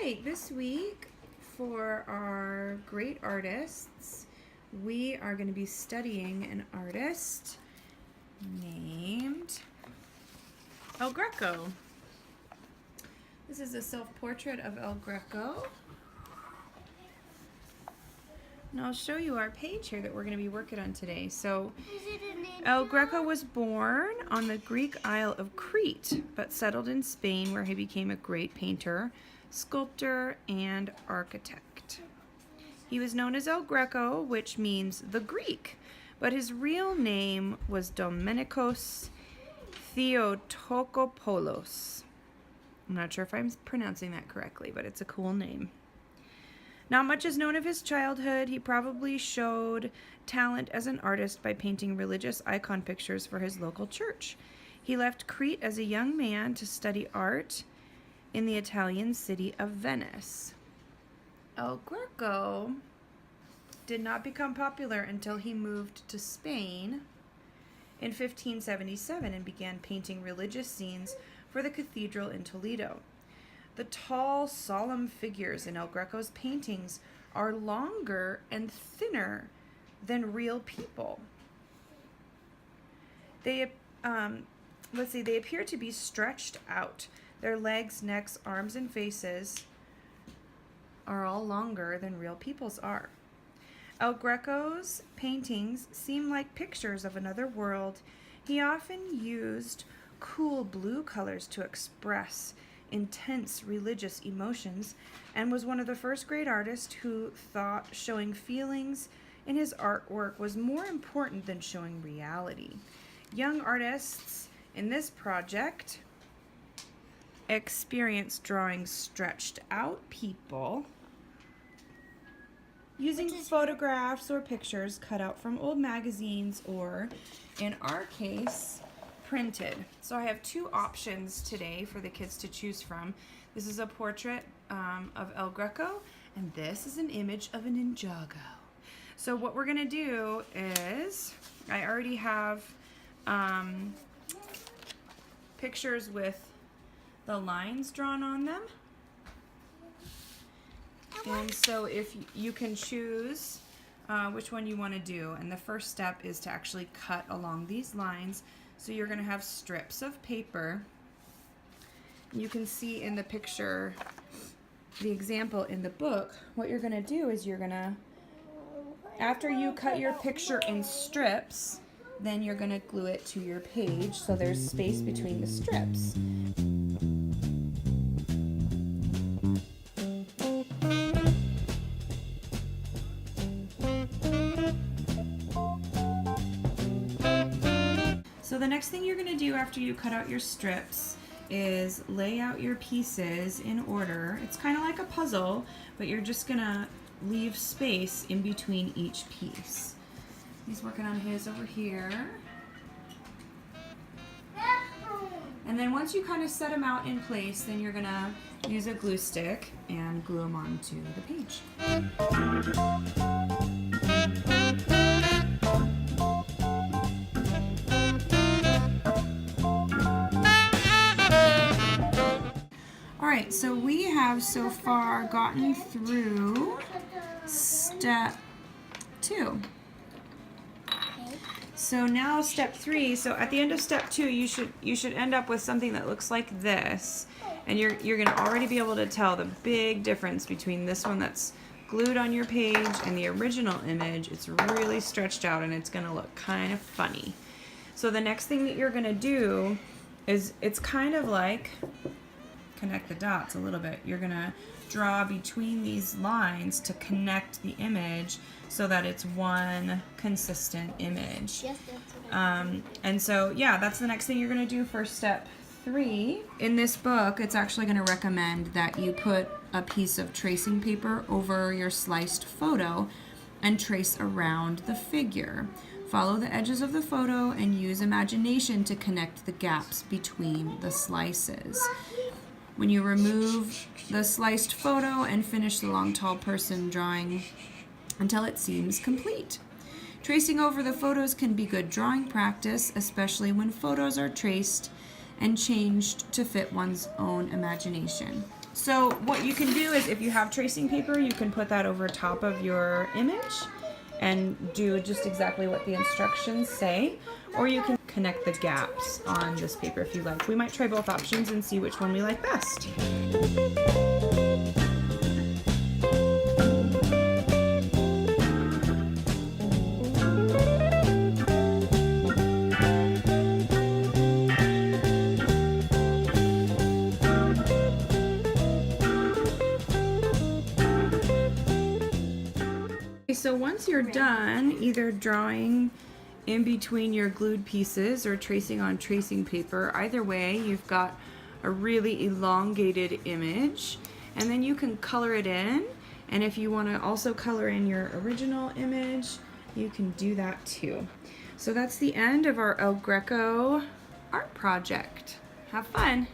right, this week for our great artists, we are going to be studying an artist named El Greco. This is a self-portrait of El Greco. And I'll show you our page here that we're going to be working on today. So, El Greco was born on the Greek Isle of Crete, but settled in Spain where he became a great painter, sculptor, and architect. He was known as El Greco, which means the Greek, but his real name was Domenikos Theotokopoulos. I'm not sure if I'm pronouncing that correctly, but it's a cool name. Not much is known of his childhood. He probably showed talent as an artist by painting religious icon pictures for his local church. He left Crete as a young man to study art in the Italian city of Venice. El Greco did not become popular until he moved to Spain in 1577 and began painting religious scenes for the cathedral in Toledo. The tall, solemn figures in El Greco's paintings are longer and thinner than real people. They appear to be stretched out. Their legs, necks, arms, and faces are all longer than real people's are. El Greco's paintings seem like pictures of another world. He often used cool blue colors to express intense religious emotions and was one of the first great artists who thought showing feelings in his artwork was more important than showing reality. Young artists in this project experienced drawing stretched out people using photographs or pictures cut out from old magazines or, in our case, printed. So I have two options today for the kids to choose from. This is a portrait of El Greco, and this is an image of a Ninjago. So what we're gonna do is, I already have pictures with the lines drawn on them. And so if you can choose which one you want to do, and the first step is to actually cut along these lines. So you're going to have strips of paper. You can see in the picture, the example in the book, what you're going to do is you're going to, after you cut your picture in strips, then you're going to glue it to your page so there's space between the strips. So the next thing you're going to do after you cut out your strips is lay out your pieces in order. It's kind of like a puzzle, but you're just going to leave space in between each piece. He's working on his over here. And then once you kind of set them out in place, then you're going to use a glue stick and glue them onto the page. Alright, so we have so far gotten through step 2. So now step 3, so at the end of step 2 you should end up with something that looks like this. And you're going to already be able to tell the big difference between this one that's glued on your page and the original image. It's really stretched out and it's going to look kind of funny. So the next thing that you're going to do is, it's kind of like connect the dots a little bit. You're going to draw between these lines to connect the image so that it's one consistent image. Yes, that's what and so, yeah, that's the next thing you're going to do for step 3. In this book, it's actually going to recommend that you put a piece of tracing paper over your sliced photo and trace around the figure. Follow the edges of the photo and use imagination to connect the gaps between the slices. When you remove the sliced photo and finish the long, tall person drawing until it seems complete. Tracing over the photos can be good drawing practice, especially when photos are traced and changed to fit one's own imagination. So what you can do is, if you have tracing paper, you can put that over top of your image and do just exactly what the instructions say, or you can connect the gaps on this paper if you like. We might try both options and see which one we like best. So once you're done either drawing in between your glued pieces or tracing on tracing paper, either way you've got a really elongated image, and then you can color it in, and if you want to also color in your original image, you can do that too. So that's the end of our El Greco art project. Have fun!